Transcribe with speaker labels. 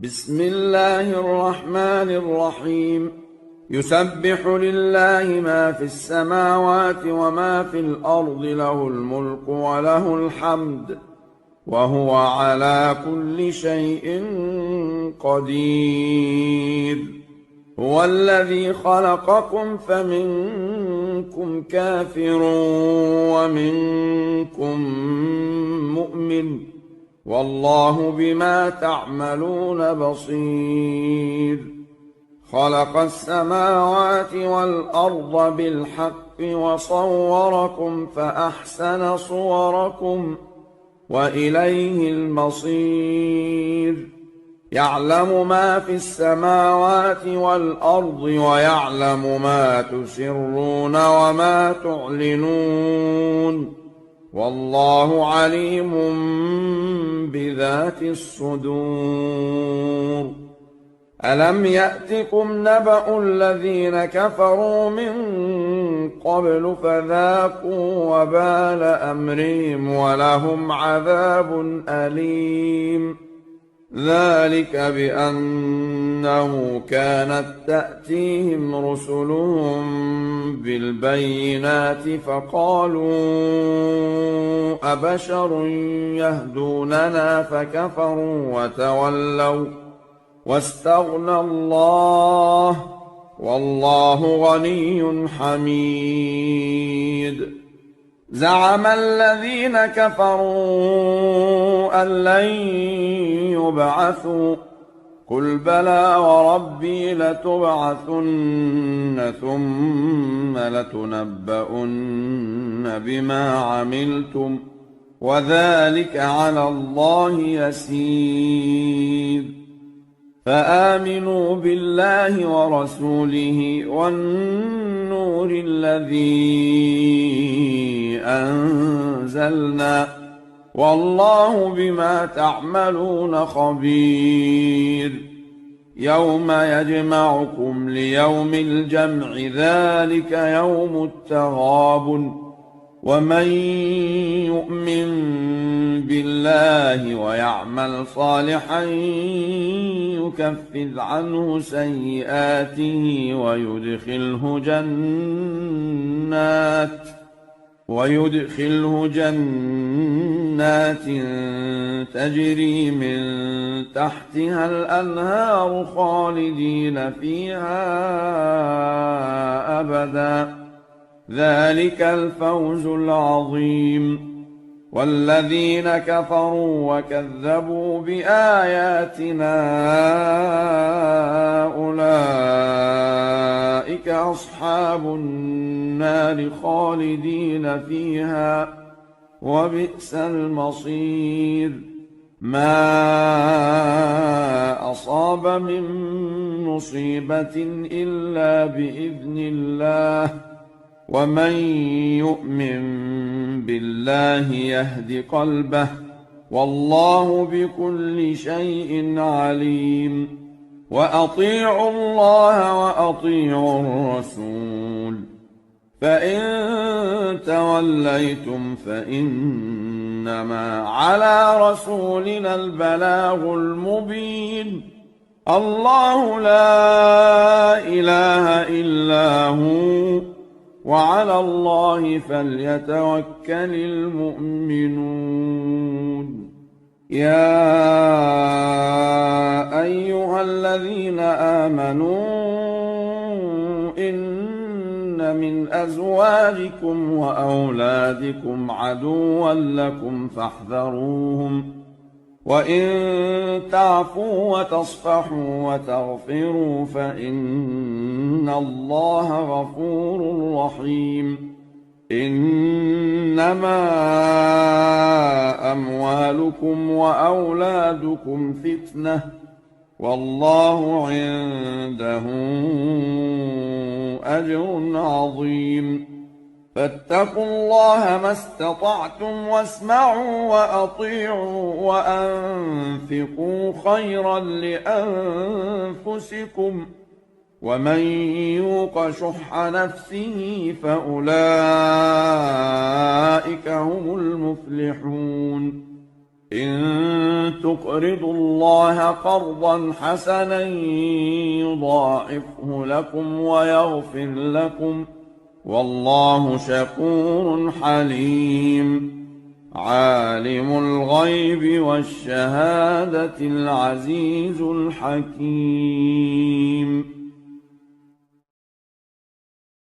Speaker 1: بسم الله الرحمن الرحيم. يسبح لله ما في السماوات وما في الأرض، له الملك وله الحمد، وهو على كل شيء قدير. هو الذي خلقكم فمنكم كافر ومنكم مؤمن، والله بما تعملون بصير. خلق السماوات والأرض بالحق وصوركم فأحسن صوركم وإليه المصير. يعلم ما في السماوات والأرض ويعلم ما تسرون وما تعلنون، والله عليم بذات الصدور. ألم يأتكم نبأ الذين كفروا من قبل فذاقوا وبال أمرهم ولهم عذاب أليم. ذلك بأنه كانت تأتيهم رسلهم بالبينات فقالوا أبشر يهدوننا فكفروا وتولوا واستغنى الله، والله غني حميد. زعم الذين كفروا أن لن يبعثوا، قل بلى وربي لتبعثن ثم لتنبؤن بما عملتم، وذلك على الله يسير. فآمنوا بالله ورسوله والنور الذي أنزلنا، والله بما تعملون خبير. يوم يجمعكم ليوم الجمع، ذلك يوم التغابن. ومن يؤمن بالله ويعمل صالحا يكفر عنه سيئاته ويدخله جنات تجري من تحتها الأنهار خالدين فيها أبدا، ذلك الفوز العظيم. والذين كفروا وكذبوا بآياتنا أولئك أصحاب النار خالدين فيها، وبئس المصير. ما أصاب من مصيبة إلا بإذن الله، ومن يؤمن بالله يهد قلبه، والله بكل شيء عليم. وأطيعوا الله وأطيعوا الرسول، فإن توليتم فإنما على رسولنا البلاغ المبين. الله لا إله إلا هو، وعلى الله فليتوكل المؤمنون. يا أيها الذين آمنوا إن من أزواجكم وأولادكم عدوا لكم فاحذروهم، وإن تعفوا وتصفحوا وتغفروا فإن الله غفور رحيم. إنما أموالكم وأولادكم فتنة، والله عنده أجر عظيم. فاتقوا الله ما استطعتم واسمعوا وأطيعوا وأنفقوا خيرا لأنفسكم، ومن يوق شح نفسه فأولئك هم المفلحون. إن تقرضوا الله قرضا حسنا يضاعفه لكم ويغفر لكم والله شكور حليم عالم الغيب والشهادة العزيز الحكيم